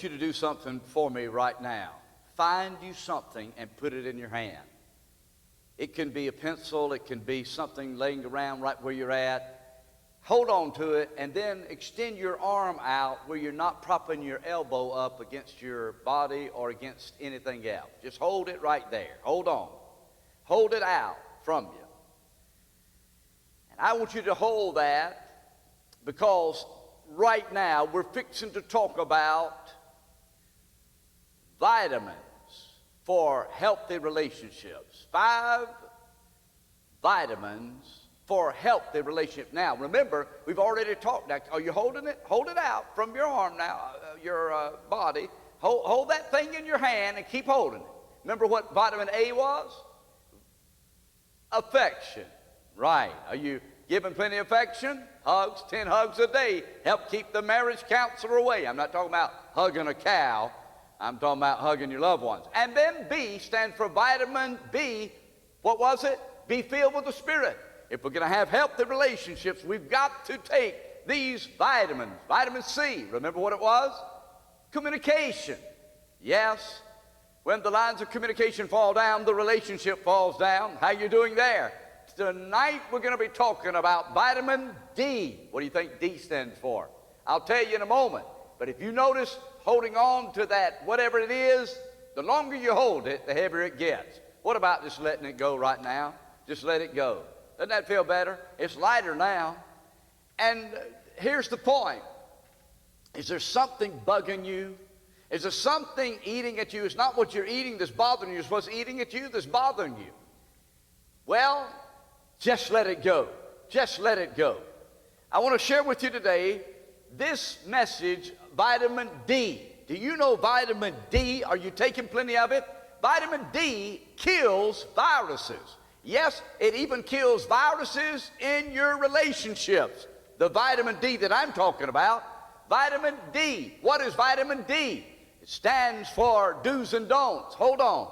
want you to do something for me right now. Find you something and put it in your hand. It can be a pencil. It can be something laying around right where you're at. Hold on to it, and then extend your arm out where you're not propping your elbow up against your body or against anything else. Just hold it right there. Hold on. Hold it out from you. And I want you to hold that because right now we're fixing to talk about vitamins for healthy relationships. 5 vitamins for healthy relationship. Now, remember, we've already talked. Now, are you holding it? Hold it out from your arm now, your body. Hold that thing in your hand and keep holding it. Remember what vitamin A was? Affection. Right. Are you giving plenty of affection? Hugs, 10 hugs a day. Help keep the marriage counselor away. I'm not talking about hugging a cow. I'm talking about hugging your loved ones. And then B stands for vitamin B. What was it? Be filled with the Spirit. If we're going to have healthy relationships, we've got to take these vitamins. Vitamin C, remember what it was? Communication. Yes, when the lines of communication fall down, the relationship falls down. How you doing there? Tonight we're going to be talking about vitamin D. What do you think D stands for? I'll tell you in a moment. But if you notice holding on to that, whatever it is, the longer you hold it, the heavier it gets. What about just letting it go right now? Just let it go. Doesn't that feel better? It's lighter now. And here's the point. Is there something bugging you? Is there something eating at you? It's not what you're eating that's bothering you. It's what's eating at you that's bothering you. Well, just let it go. Just let it go. I want to share with you today this message, vitamin D. Do you know vitamin D? Are you taking plenty of it? Vitamin D kills viruses. Yes, it even kills viruses in your relationships. The vitamin D that I'm talking about, vitamin D. What is vitamin D? It stands for do's and don'ts. Hold on.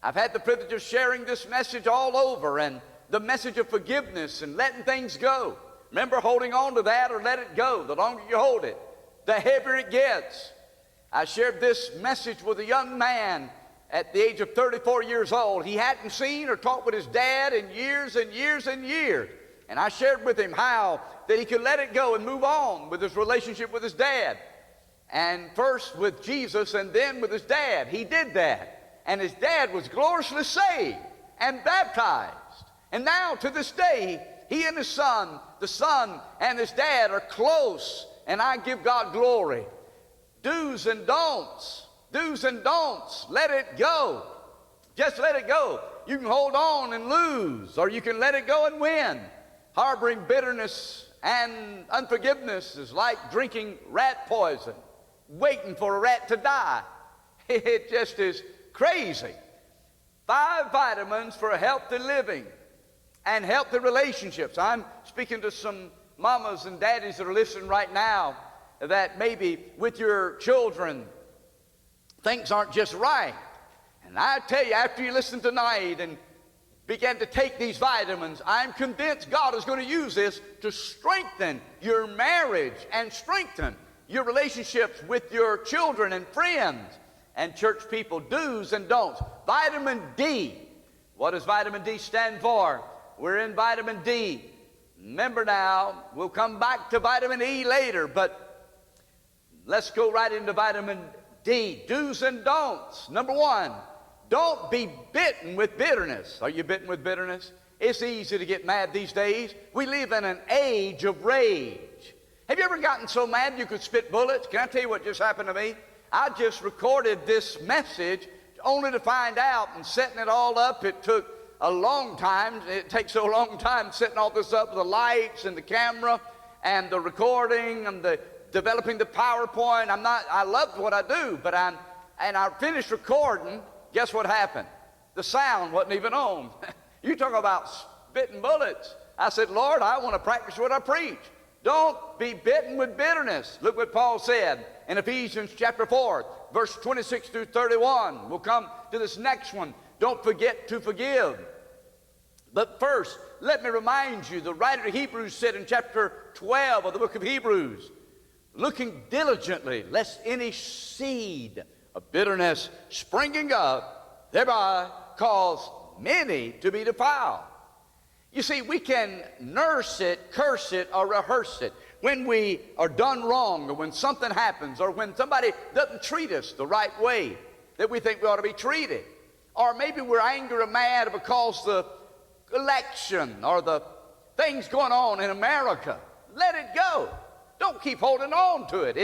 I've had the privilege of sharing this message all over, and the message of forgiveness and letting things go. Remember, holding on to that or let it go. The longer you hold it, the heavier it gets. I shared this message with a young man at the age of 34 years old. He hadn't seen or talked with his dad in years and years and years. And I shared with him how that he could let it go and move on with his relationship with his dad. And first with Jesus and then with his dad. He did that. And his dad was gloriously saved and baptized. And now to this day, he and his son, the son and his dad are close. And I give God glory. Do's and don'ts. Do's and don'ts. Let it go. Just let it go. You can hold on and lose, or you can let it go and win. Harboring bitterness and unforgiveness is like drinking rat poison, waiting for a rat to die. It just is crazy. 5 vitamins for healthy living and healthy relationships. I'm speaking to some mamas and daddies that are listening right now that maybe with your children things aren't just right. And I tell you, after you listen tonight and begin to take these vitamins, I'm convinced God is going to use this to strengthen your marriage and strengthen your relationships with your children and friends and church people. Do's and don'ts. Vitamin D. What does vitamin D stand for? We're in vitamin D. Remember now, we'll come back to vitamin E later, but let's go right into vitamin D. Do's and don'ts. Number 1, don't be bitten with bitterness. Are you bitten with bitterness? It's easy to get mad these days. We live in an age of rage. Have you ever gotten so mad you could spit bullets? Can I tell you what just happened to me? I just recorded this message only to find out, and setting it all up, it took a long time. It takes a long time setting all this up, the lights and the camera and the recording and the developing the PowerPoint. I love what I do, but I finished recording. Guess what happened? The sound wasn't even on. You talk about spitting bullets. I said, Lord, I want to practice what I preach. Don't be bitten with bitterness. Look what Paul said in Ephesians chapter 4, verse 26 through 31. We'll come to this next one. Don't forget to forgive. But first, let me remind you, the writer of Hebrews said in chapter 12 of the book of Hebrews, looking diligently, lest any seed of bitterness springing up thereby cause many to be defiled. You see, we can nurse it, curse it, or rehearse it. When we are done wrong, or when something happens, or when somebody doesn't treat us the right way that we think we ought to be treated. Or maybe we're angry or mad because the election or the things going on in America. Let it go. Don't keep holding on to it.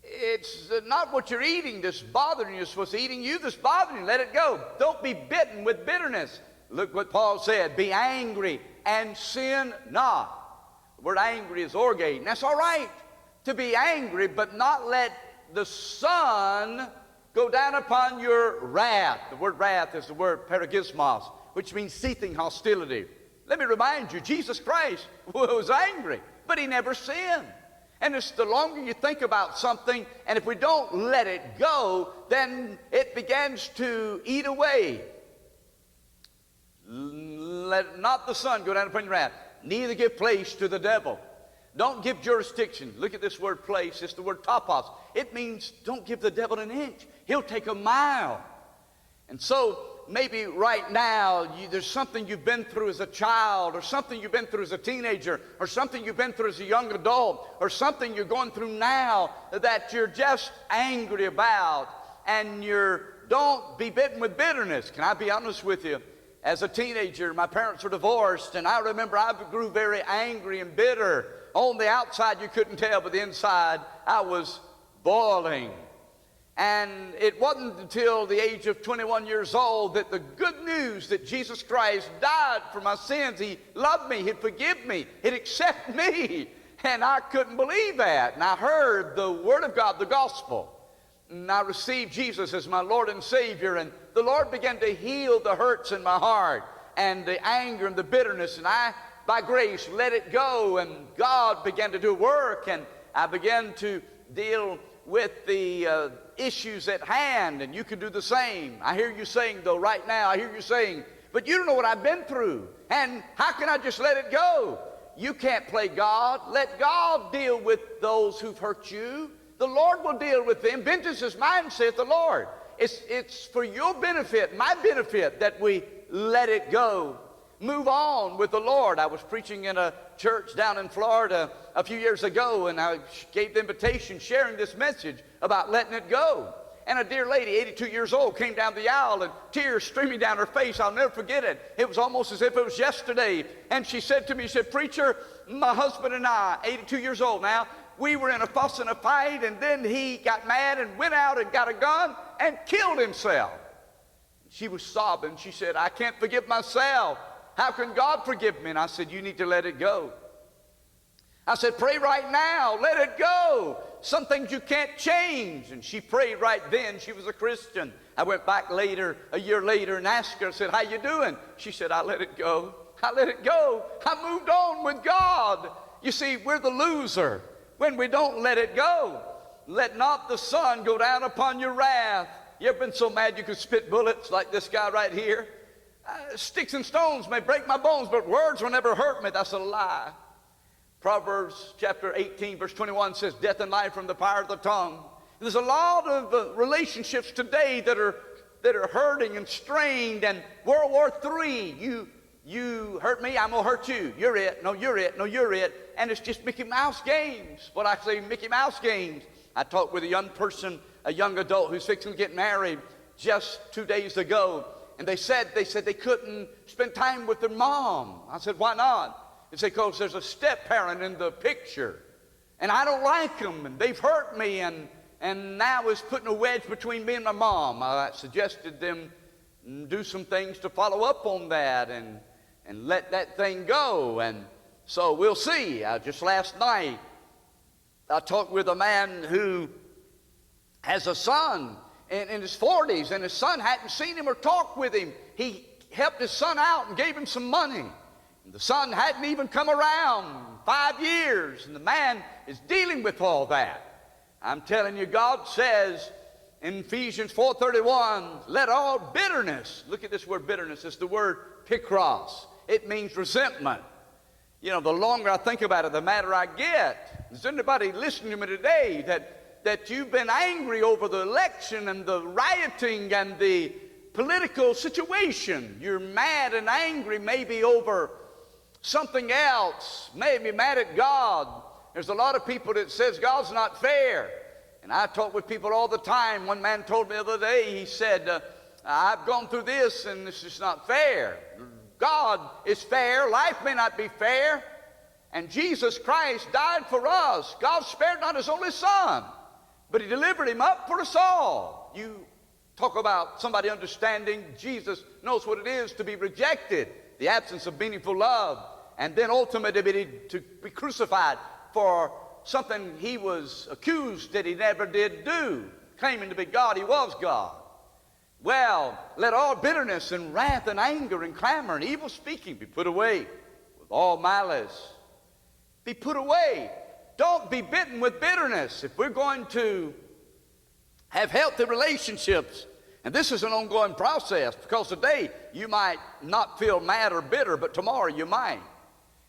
It's not what you're eating that's bothering you. It's what's eating you that's bothering you. Let it go. Don't be bitten with bitterness. Look what Paul said. Be angry and sin not. The word angry is orge. And that's all right to be angry, but not let the sun go down upon your wrath. The word wrath is the word paragismos, which means seething hostility. Let me remind you, Jesus Christ was angry, but he never sinned. And it's the longer you think about something, and if we don't let it go, then it begins to eat away. Let not the sun go down upon your wrath, neither give place to the devil. Don't give jurisdiction. Look at this word place. It's the word topos. It means don't give the devil an inch. He'll take a mile. And so maybe right now there's something you've been through as a child, or something you've been through as a teenager, or something you've been through as a young adult, or something you're going through now that you're just angry about, and don't be bitten with bitterness. Can I be honest with you? As a teenager, my parents were divorced, and I remember I grew very angry and bitter. On the outside, you couldn't tell, but the inside, I was boiling. And it wasn't until the age of 21 years old that the good news that Jesus Christ died for my sins. He loved me. He'd forgive me. He'd accept me. And I couldn't believe that. And I heard the Word of God, the gospel. And I received Jesus as my Lord and Savior. And the Lord began to heal the hurts in my heart and the anger and the bitterness. And I, by grace, let it go. And God began to do work. And I began to deal with the issues at hand. And you can do the same. I hear you saying, though, right now, I hear you saying, but you don't know what I've been through. And how can I just let it go? You can't play God. Let God deal with those who've hurt you. The Lord will deal with them. Vengeance is mine, saith the Lord. It's for your benefit, my benefit, that we let it go. Move on with the Lord. I was preaching in a church down in Florida a few years ago, and I gave the invitation sharing this message about letting it go. And a dear lady, 82 years old, came down the aisle and tears streaming down her face. I'll never forget it. It was almost as if it was yesterday. And she said to me, she said, "Preacher, my husband and I, 82 years old now, we were in a fuss and a fight, and then he got mad and went out and got a gun and killed himself." She was sobbing. She said, "I can't forgive myself. How can God forgive me?" And I said, "You need to let it go." I said, "Pray right now. Let it go. Some things you can't change." And she prayed right then. She was a Christian. I went back later, a year later, and asked her, I said, "How you doing?" She said, "I let it go. I let it go. I moved on with God." You see, we're the loser when we don't let it go. Let not the sun go down upon your wrath. You ever been so mad you could spit bullets like this guy right here? Sticks and stones may break my bones, but words will never hurt me. That's a lie. Proverbs chapter 18, verse 21 says, "Death and life from the power of the tongue." There's a lot of relationships today that are hurting and strained. And World War III, you hurt me, I'm going to hurt you. You're it. No, you're it. No, you're it. And it's just Mickey Mouse games. What I say, Mickey Mouse games. I talked with a young person, a young adult who's fixing to get married just 2 days ago. And they said they couldn't spend time with their mom. I said, "Why not?" They said, "Because there's a step-parent in the picture. And I don't like them, and they've hurt me, and now it's putting a wedge between me and my mom." I suggested them do some things to follow up on that and let that thing go. And so we'll see. Just last night, I talked with a man who has a son in his 40s, and his son hadn't seen him or talked with him. He helped his son out and gave him some money. And the son hadn't even come around 5 years, and the man is dealing with all that. I'm telling you, God says in Ephesians 4:31, let all bitterness, look at this word bitterness, it's the word pikros. It means resentment. You know, the longer I think about it, the madder I get. Is there anybody listening to me today that you've been angry over the election and the rioting and the political situation? You're mad and angry maybe over something else, maybe mad at God. There's a lot of people that says God's not fair. And I talk with people all the time. One man told me the other day, he said, I've gone through this and this is not fair. God is fair. Life may not be fair. And Jesus Christ died for us. God spared not his only son, but he delivered him up for us all. You talk about somebody understanding Jesus knows what it is to be rejected, the absence of meaningful love, and then ultimately to be crucified for something he was accused that he never did do, claiming to be God. He was God. Well, let all bitterness and wrath and anger and clamor and evil speaking be put away with all malice. Be put away. Don't be bitten with bitterness. If we're going to have healthy relationships, and this is an ongoing process, because today you might not feel mad or bitter, but tomorrow you might.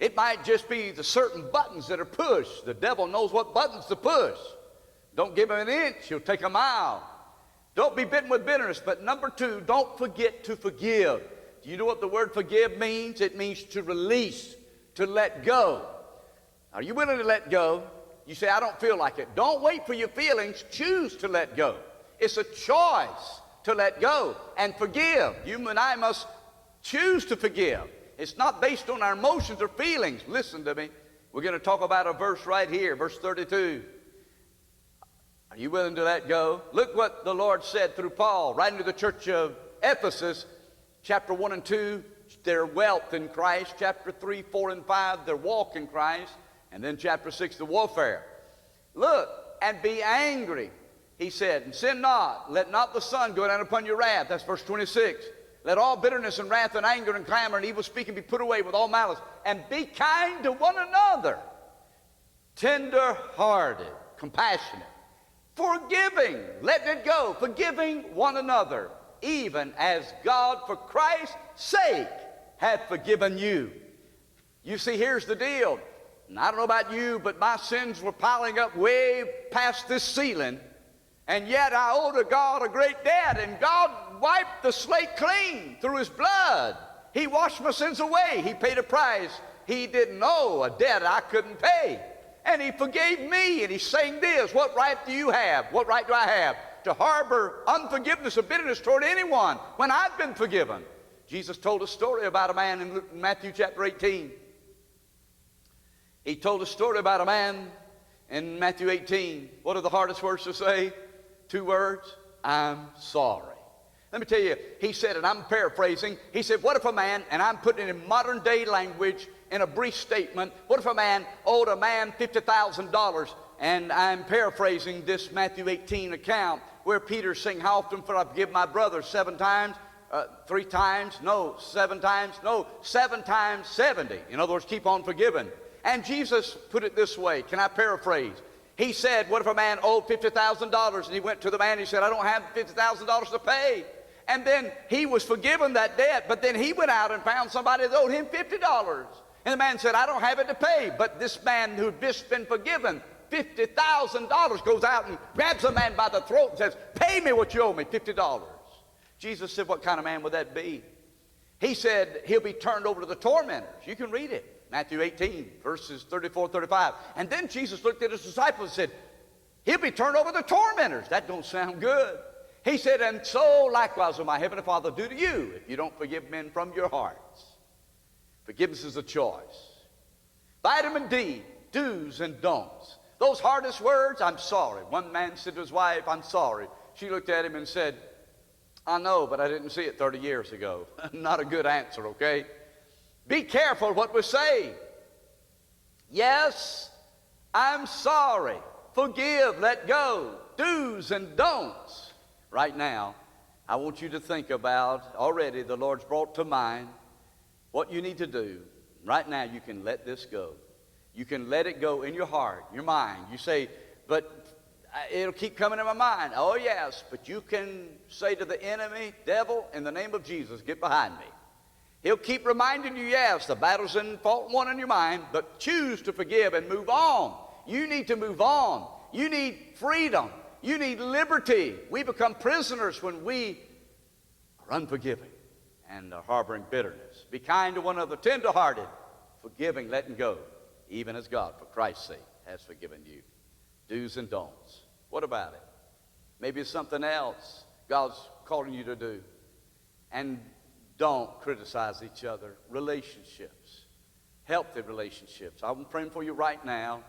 It might just be the certain buttons that are pushed. The devil knows what buttons to push. Don't give him an inch, he'll take a mile. Don't be bitten with bitterness. But number two, don't forget to forgive. Do you know what the word forgive means? It means to release, to let go. Are you willing to let go? You say, I don't feel like it. Don't wait for your feelings. Choose to let go. It's a choice to let go and forgive. You and I must choose to forgive. It's not based on our emotions or feelings. Listen to me. We're going to talk about a verse right here, verse 32. Are you willing to let go? Look what the Lord said through Paul, writing to the church of Ephesus, chapter 1 and 2, their wealth in Christ. Chapter 3, 4, and 5, their walk in Christ. And then chapter 6, the warfare. Look, and be angry, he said, and sin not. Let not the sun go down upon your wrath. That's verse 26. Let all bitterness and wrath and anger and clamor and evil speaking be put away with all malice. And be kind to one another, tender-hearted, compassionate, forgiving, letting it go, forgiving one another, even as God for Christ's sake hath forgiven you. You see, here's the deal. And I don't know about you, but my sins were piling up way past this ceiling, and yet I owed to God a great debt, and God wiped the slate clean through his blood. He washed my sins away. He paid a price he didn't owe, a debt I couldn't pay. And he forgave me, and he's saying this, what right do you have? What right do I have to harbor unforgiveness or bitterness toward anyone when I've been forgiven? Jesus told a story about a man in Matthew chapter 18. He told a story about a man in Matthew 18. What are the hardest words to say? 2 words, I'm sorry. Let me tell you, he said, and I'm paraphrasing, he said, what if a man, and I'm putting it in modern day language in a brief statement, what if a man owed a man $50,000, and I'm paraphrasing this Matthew 18 account, where Peter's saying, how often will I forgive my brother? 7 times? 3 times? No. 7 times? No. 7 times 70. In other words, keep on forgiving. And Jesus put it this way. Can I paraphrase? He said, what if a man owed $50,000, and he went to the man and he said, I don't have $50,000 to pay. And then he was forgiven that debt, but then he went out and found somebody that owed him $50. And the man said, I don't have it to pay. But this man who'd just been forgiven $50,000 goes out and grabs the man by the throat and says, pay me what you owe me, $50. Jesus said, what kind of man would that be? He said, he'll be turned over to the tormentors. You can read it. Matthew 18, verses 34, 35. And then Jesus looked at his disciples and said, he'll be turned over to the tormentors. That don't sound good. He said, and so likewise will my heavenly Father do to you if you don't forgive men from your hearts. Forgiveness is a choice. Vitamin D, do's and don'ts. Those hardest words, I'm sorry. One man said to his wife, I'm sorry. She looked at him and said, I know, but I didn't see it 30 years ago. Not a good answer, okay? Be careful what we say. Yes, I'm sorry. Forgive, let go. Do's and don'ts. Right now, I want you to think about, already the Lord's brought to mind what you need to do. Right now, you can let this go. You can let it go in your heart, your mind. You say, but it'll keep coming in my mind. Oh, yes, but you can say to the enemy, devil, in the name of Jesus, get behind me. He'll keep reminding you, yes, the battle's in fault one in your mind, but choose to forgive and move on. You need to move on. You need freedom. You need liberty. We become prisoners when we are unforgiving and are harboring bitterness. Be kind to one another, tenderhearted, forgiving, letting go, even as God, for Christ's sake, has forgiven you. Do's and don'ts. What about it? Maybe it's something else God's calling you to do. And don't criticize each other. Relationships, healthy relationships. I'm praying for you right now.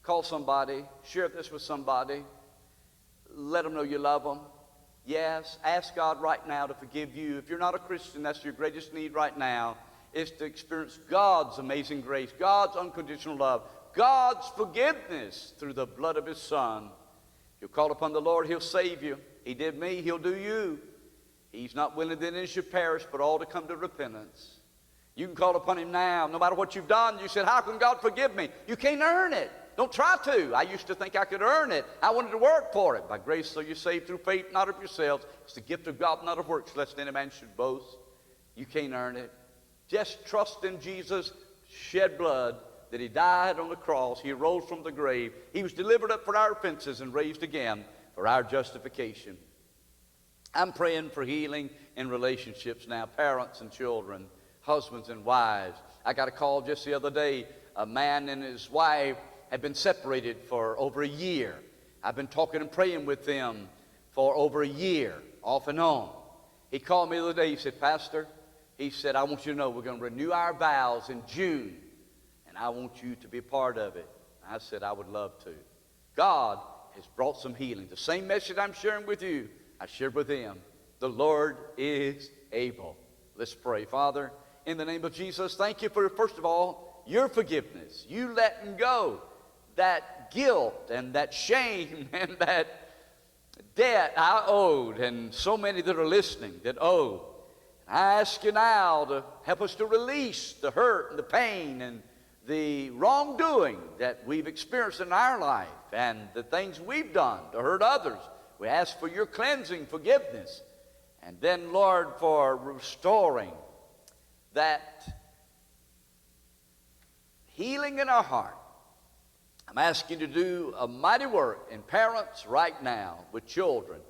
Call somebody, share this with somebody. Let them know you love them. Yes, ask God right now to forgive you. If you're not a Christian, that's your greatest need right now, is to experience God's amazing grace, God's unconditional love, God's forgiveness through the blood of his Son. If you call upon the Lord, he'll save you. He did me, he'll do you. He's not willing that any should perish, but all to come to repentance. You can call upon him now, no matter what you've done. You said, how can God forgive me? You can't earn it. Don't try to. I used to think I could earn it. I wanted to work for it. By grace are you saved through faith, not of yourselves. It's the gift of God, not of works, lest any man should boast. You can't earn it. Just trust in Jesus' shed blood, that he died on the cross. He arose from the grave. He was delivered up for our offenses and raised again for our justification. I'm praying for healing in relationships now, parents and children, husbands and wives. I got a call just the other day. A man and his wife had been separated for over a year. I've been talking and praying with them for over a year, off and on. He called me the other day. He said, Pastor, he said, I want you to know we're going to renew our vows in June, and I want you to be a part of it. I said, I would love to. God has brought some healing. The same message I'm sharing with you, I shared with them. The Lord is able. Let's pray. Father, in the name of Jesus, thank you for, first of all, your forgiveness. You letting go that guilt and that shame and that debt I owed, and so many that are listening that owe. I ask you now to help us to release the hurt and the pain and the wrongdoing that we've experienced in our life and the things we've done to hurt others. We ask for your cleansing, forgiveness, and then, Lord, for restoring that healing in our heart. I'm asking you to do a mighty work in parents right now with children,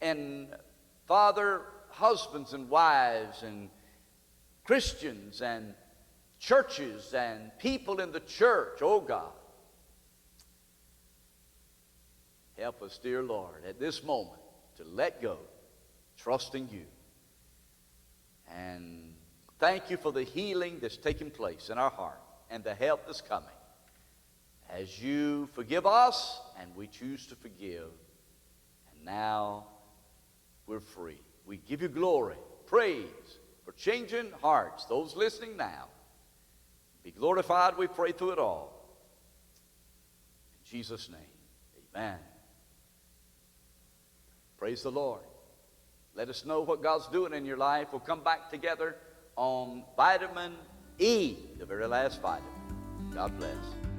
and Father, husbands and wives, and Christians and churches and people in the church. Oh God, help us, dear Lord, at this moment to let go, trusting you. And thank you for the healing that's taking place in our heart and the help that's coming as you forgive us and we choose to forgive. And now we're free. We give you glory, praise for changing hearts. Those listening now, be glorified, we pray through it all. In Jesus' name, amen. Praise the Lord. Let us know what God's doing in your life. We'll come back together on vitamin E, the very last vitamin. God bless.